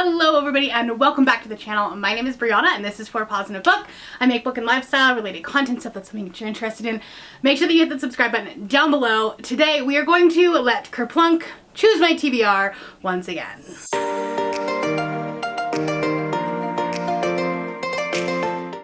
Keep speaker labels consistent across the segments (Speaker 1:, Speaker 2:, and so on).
Speaker 1: Hello everybody and welcome back to the channel. My name is Brianna and this is For a Pause in a Book. I make book and lifestyle related content, so if that's something that you're interested in, make sure that you hit the subscribe button down below. Today we are going to let Kerplunk choose my TBR once again.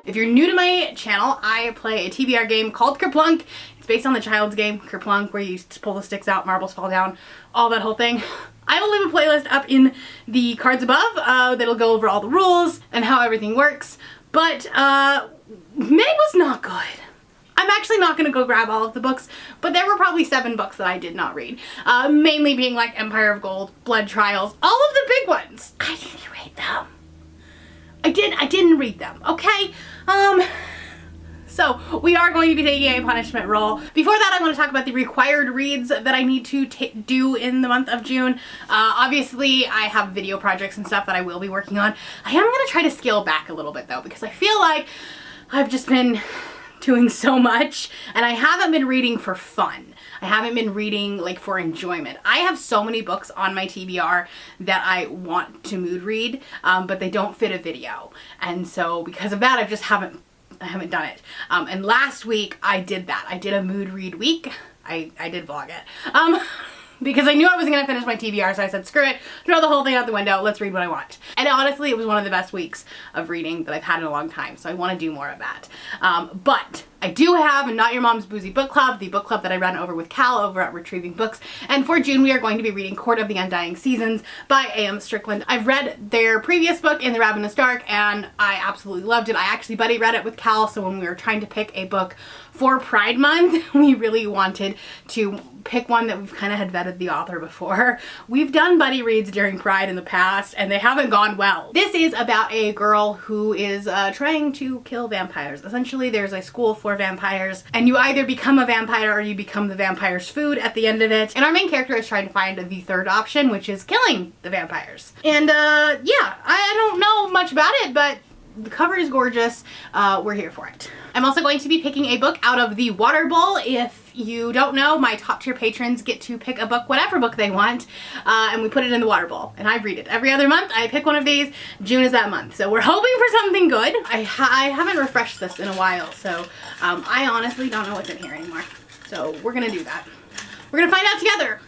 Speaker 1: If you're new to my channel, I play a TBR game called Kerplunk. It's based on the child's game, Kerplunk, where you pull the sticks out, marbles fall down, all that whole thing. I will leave a playlist up in the cards above that'll go over all the rules and how everything works, but May was not good. I'm actually not going to go grab all of the books, but there were probably 7 books that I did not read. Mainly being like Empire of Gold, Blood Trials, all of the big ones. I didn't read them. I didn't read them, okay? So we are going to be taking a punishment roll. Before that, I want to talk about the required reads that I need to do in the month of June. Obviously, I have video projects and stuff that I will be working on. I am going to try to scale back a little bit though, because I feel like I've just been doing so much and I haven't been reading for fun. I haven't been reading like for enjoyment. I have so many books on my TBR that I want to mood read, but they don't fit a video. And so because of that, I haven't done it. And last week I did that. I did a mood read week. I did vlog it. Because I knew I wasn't going to finish my TBR, so I said, screw it, throw the whole thing out the window, let's read what I want. And honestly, it was one of the best weeks of reading that I've had in a long time, so I want to do more of that. But I do have Not Your Mom's Boozy Book Club, the book club that I run over with Cal over at Retrieving Books. And for June, we are going to be reading Court of the Undying Seasons by A.M. Strickland. I've read their previous book, In the Ravenous Dark, and I absolutely loved it. I actually buddy read it with Cal, so when we were trying to pick a book for Pride Month, we really wanted to pick one that we've kind of had vetted the author before. We've done buddy reads during Pride in the past, and they haven't gone well. This is about a girl who is trying to kill vampires. Essentially, there's a school for vampires, and you either become a vampire or you become the vampire's food at the end of it. And our main character is trying to find the third option, which is killing the vampires. And yeah, I don't know much about it, but the cover is gorgeous. We're here for it. I'm also going to be picking a book out of the water bowl. If you don't know, my top tier patrons get to pick a book, whatever book they want, and we put it in the water bowl. And I read it every other month. I pick one of these. June is that month. So we're hoping for something good. I haven't refreshed this in a while, so I honestly don't know what's in here anymore. So we're gonna do that. We're gonna find out together.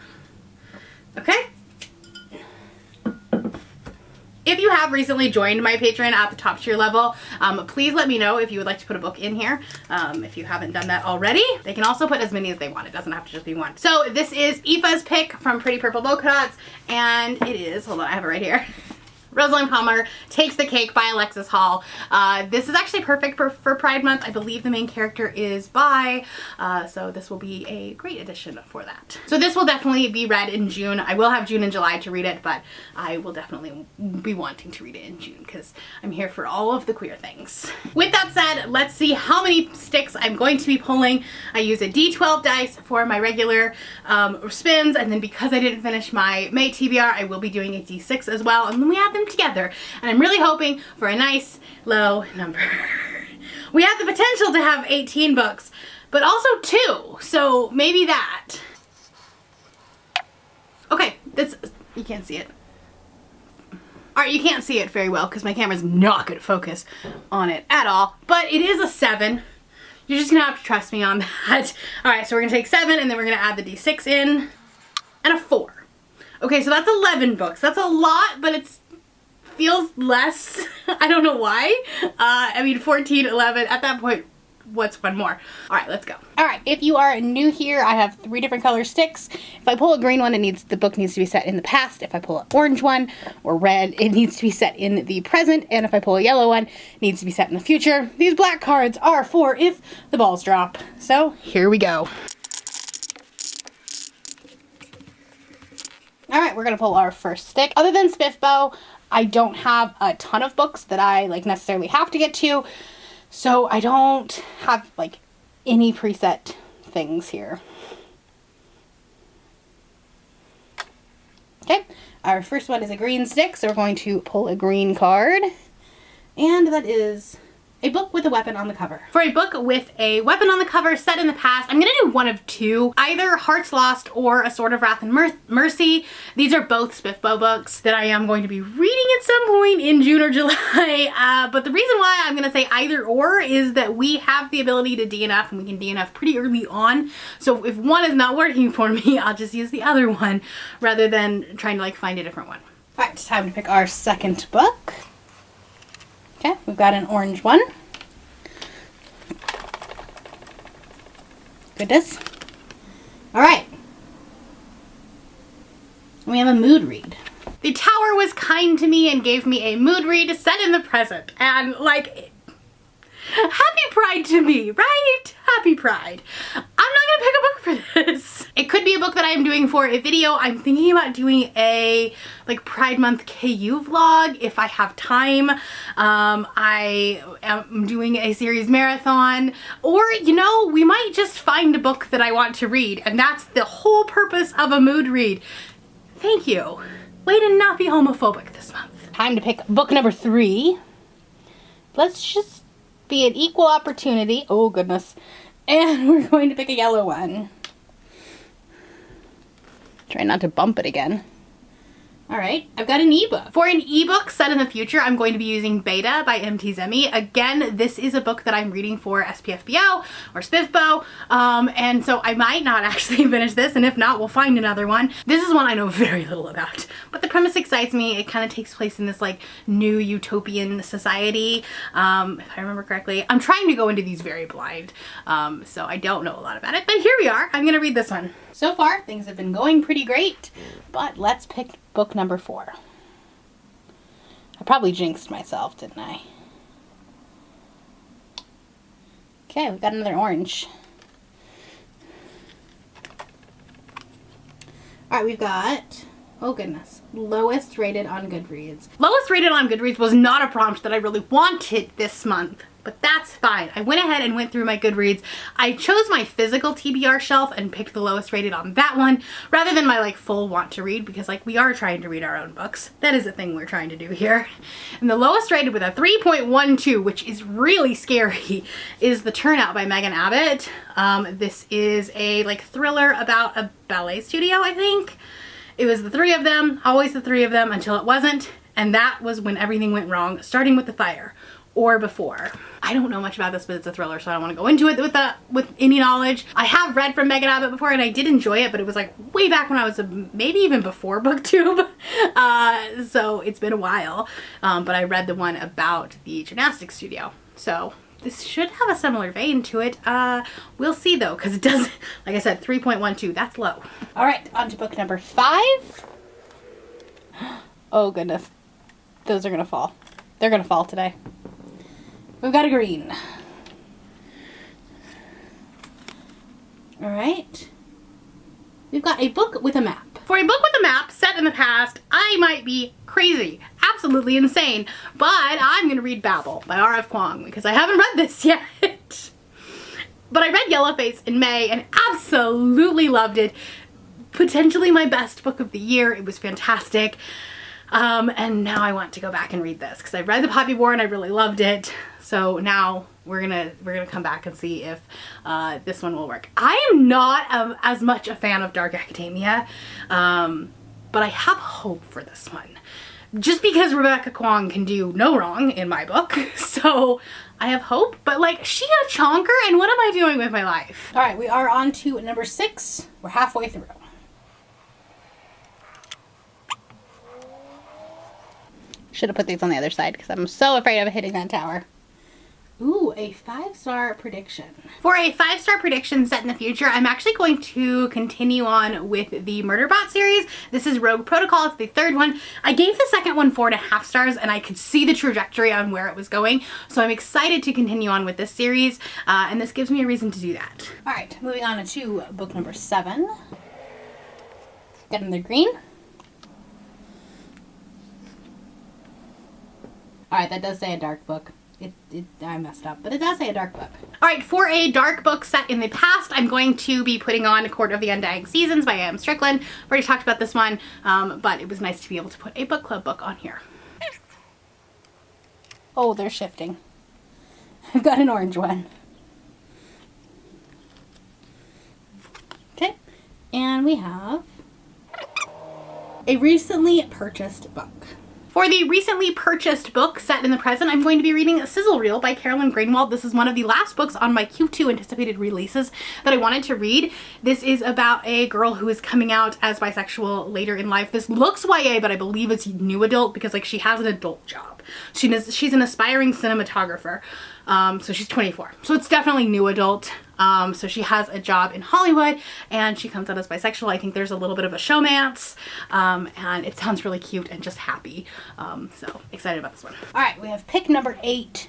Speaker 1: Okay? If you have recently joined my Patreon at the top tier level, please let me know if you would like to put a book in here. If you haven't done that already, they can also put as many as they want. It doesn't have to just be one. So this is Aoife's pick from Pretty Purple Polka Dots, and it is, hold on, I have it right here. Rosalind Palmer Takes the Cake by Alexis Hall. This is actually perfect for Pride Month. I believe the main character is bi, so this will be a great addition for that. So this will definitely be read in June. I will have June and July to read it, but I will definitely be wanting to read it in June because I'm here for all of the queer things. With that said, let's see how many sticks I'm going to be pulling. I use a D12 dice for my regular spins, and then because I didn't finish my May TBR, I will be doing a D6 as well, and then we add them together, and I'm really hoping for a nice low number. We have the potential to have 18 books, but also 2, so maybe that. Okay, this, you can't see it. Alright, you can't see it very well because my camera's not going to focus on it at all, but it is a 7. You're just gonna have to trust me on that. Alright, so we're gonna take 7 and then we're gonna add the D6 in, and a 4. Okay, so that's 11 books. That's a lot, but it's feels less. I don't know why. I mean, 14, 11, at that point, what's one more? All right, let's go. All right, if you are new here, I have 3 different color sticks. If I pull a green one, the book needs to be set in the past. If I pull an orange one or red, it needs to be set in the present. And if I pull a yellow one, it needs to be set in the future. These black cards are for if the balls drop. So here we go. All right, we're gonna pull our first stick. Other than Spiffbo, I don't have a ton of books that I like necessarily have to get to, so I don't have like any preset things here. Okay, our first one is a green stick, so we're going to pull a green card, and that is a book with a weapon on the cover. For a book with a weapon on the cover set in the past, I'm gonna do one of two, either Hearts Lost or A Sword of Wrath and Mercy. These are both Spiffbo books that I am going to be reading at some point in June or July. But the reason why I'm gonna say either or is that we have the ability to DNF, and we can DNF pretty early on. So if one is not working for me, I'll just use the other one rather than trying to like find a different one. All right, it's time to pick our second book. Okay, we've got an orange one. Goodness. All right. We have a mood read. The Tower was kind to me and gave me a mood read set in the present. And like, happy Pride to me, right? Happy Pride. I'm not gonna pick a book for this. It could be a book that I'm doing for a video. I'm thinking about doing a like Pride Month KU vlog if I have time. I am doing a series marathon, or you know, we might just find a book that I want to read, and that's the whole purpose of a mood read. Thank you. Way to not be homophobic this month. Time to pick book number 3. Let's just be an equal opportunity. Oh goodness. And we're going to pick a yellow one. Try not to bump it again. All right, I've got an ebook. For an ebook set in the future, I'm going to be using Beta by MT Zemi. Again, this is a book that I'm reading for SPFBO or Spiffbo, and so I might not actually finish this, and if not, we'll find another one. This is one I know very little about, but the premise excites me. It kind of takes place in this like new utopian society, if I remember correctly. I'm trying to go into these very blind, so I don't know a lot about it, but here we are. I'm gonna read this one. So far, things have been going pretty great, but let's pick book number 4. I probably jinxed myself, didn't I? Okay, we've got another orange. All right, we've got, oh goodness, lowest rated on Goodreads. Lowest rated on Goodreads was not a prompt that I really wanted this month, but that's fine. I went ahead and went through my Goodreads. I chose my physical TBR shelf and picked the lowest rated on that one rather than my like full want to read, because like we are trying to read our own books. That is a thing we're trying to do here. And the lowest rated with a 3.12, which is really scary, is The Turnout by Megan Abbott. This is a like thriller about a ballet studio, I think. It was the 3 of them, always the 3 of them until it wasn't. And that was when everything went wrong, starting with the fire. Or before. I don't know much about this, but it's a thriller, so I don't want to go into it with any knowledge. I have read from Megan Abbott before, and I did enjoy it, but it was like way back when I was maybe even before BookTube. So it's been a while, but I read the one about the gymnastics studio. So this should have a similar vein to it. We'll see though, because it does, like I said, 3.12, that's low. All right, on to book number 5. Oh goodness, those are gonna fall. They're gonna fall today. We've got a green. All right. We've got a book with a map. For a book with a map set in the past, I might be crazy, absolutely insane, but I'm gonna read Babel by R.F. Kuang because I haven't read this yet. But I read Yellowface in May and absolutely loved it. Potentially my best book of the year. It was fantastic. And now I want to go back and read this because I read The Poppy War and I really loved it. So now we're gonna come back and see if this one will work. I am not as much a fan of Dark Academia, but I have hope for this one. Just because Rebecca Kuang can do no wrong in my book, so I have hope. But like, she a chonker, and what am I doing with my life? All right, we are on to number 6. We're halfway through. Should have put these on the other side because I'm so afraid of hitting that tower. Ooh, a 5-star prediction. For a 5-star prediction set in the future, I'm actually going to continue on with the Murderbot series. This is Rogue Protocol. It's the 3rd one. I gave the 2nd one 4.5 stars and I could see the trajectory on where it was going. So I'm excited to continue on with this series and this gives me a reason to do that. All right, moving on to book number 7. Got another green. All right, that does say a dark book. I messed up, but it does say a dark book. All right, for a dark book set in the past, I'm going to be putting on Court of the Undying Seasons by A.M. Strickland. I've already talked about this one, but it was nice to be able to put a book club book on here. Oh, they're shifting. I've got an orange one. Okay, and we have a recently purchased book. For the recently purchased book set in the present, I'm going to be reading Sizzle Reel by Caroline Greenwald. This is one of the last books on my Q2 anticipated releases that I wanted to read. This is about a girl who is coming out as bisexual later in life. This looks YA, but I believe it's new adult because like she has an adult job. She's an aspiring cinematographer. So she's 24. So it's definitely new adult. So she has a job in Hollywood and she comes out as bisexual. I think there's a little bit of a showmance, and it sounds really cute and just happy. So excited about this one. All right, we have pick number 8.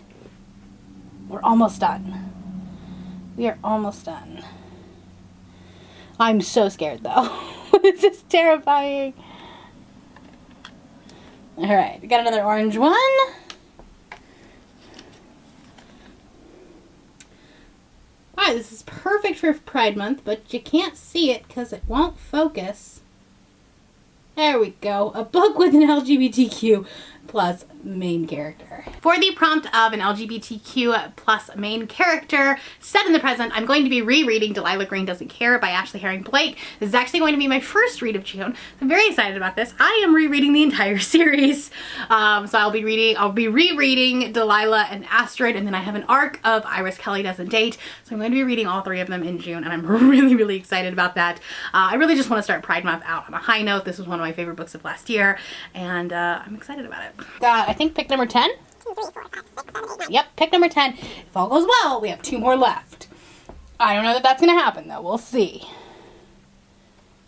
Speaker 1: We're almost done. We are almost done. I'm so scared though. This is terrifying. All right, we got another orange one. Alright, this is perfect for Pride Month, but you can't see it because it won't focus. There we go. A book with an LGBTQ plus main character. For the prompt of an LGBTQ plus main character set in the present, I'm going to be rereading Delilah Green Doesn't Care by Ashley Herring Blake. This is actually going to be my first read of June. I'm very excited about this. I am rereading the entire series. So I'll be rereading Delilah and Astrid, and then I have an arc of Iris Kelly Doesn't Date. So I'm going to be reading all 3 of them in June, and I'm really, really excited about that. I really just want to start Pride Month out on a high note. This was one of my favorite books of last year, and I'm excited about it. Got, I think, pick number 10? 2, 3, 4, 5, 6, 7, 8, 9. Yep, pick number 10. If all goes well, we have 2 more left. I don't know that that's going to happen, though. We'll see.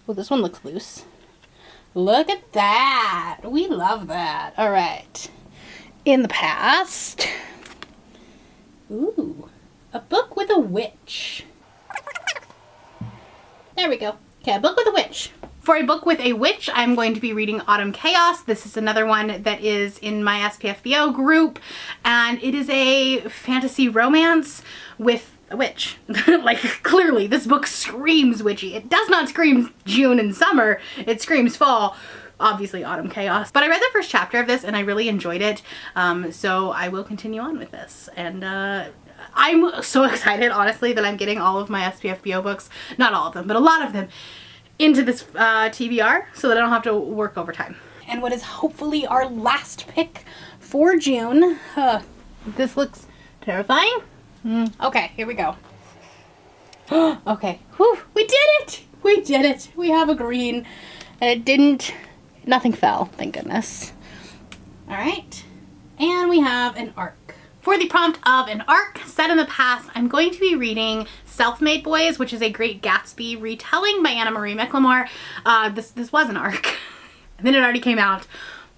Speaker 1: Well, this one looks loose. Look at that. We love that. All right. In the past. Ooh. A book with a witch. There we go. Okay, a book with a witch. For a book with a witch, I'm going to be reading Autumn Chaos. This is another one that is in my SPFBO group, and it is a fantasy romance with a witch. Like, clearly, this book screams witchy. It does not scream June and summer. It screams fall. Obviously, Autumn Chaos. But I read the first chapter of this, and I really enjoyed it, so I will continue on with this. And I'm so excited, honestly, that I'm getting all of my SPFBO books, not all of them, but a lot of them, into this TBR so that I don't have to work overtime. And what is hopefully our last pick for June. This looks terrifying. Okay, here we go. Okay, whew, we did it! We did it! We have a green, and nothing fell, thank goodness. All right, and we have an arc. For the prompt of an arc set in the past, I'm going to be reading Self-Made Boys, which is a Great Gatsby retelling by Anna Marie McLemore. This was an arc, and then it already came out,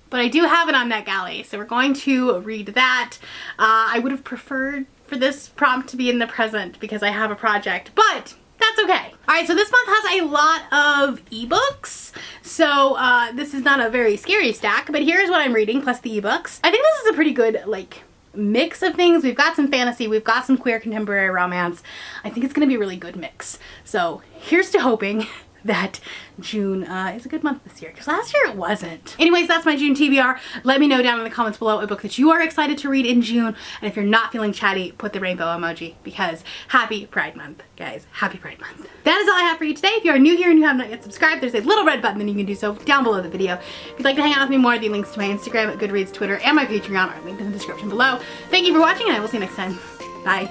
Speaker 1: but I do have it on NetGalley, so we're going to read that. I would have preferred for this prompt to be in the present because I have a project, but that's okay. All right, so this month has a lot of ebooks, so this is not a very scary stack, but here's what I'm reading plus the ebooks. I think this is a pretty good, like, mix of things. We've got some fantasy, we've got some queer contemporary romance. I think it's gonna be a really good mix. So here's to hoping that June is a good month this year, because last year it wasn't. Anyways, that's my June TBR. Let me know down in the comments below a book that you are excited to read in June, and if you're not feeling chatty, put the rainbow emoji, because happy Pride Month, guys. Happy Pride Month. That is all I have for you today. If you are new here and you have not yet subscribed, there's a little red button that you can do so down below the video. If you'd like to hang out with me more, the links to my Instagram, Goodreads, Twitter, and my Patreon are linked in the description below. Thank you for watching, and I will see you next time. Bye.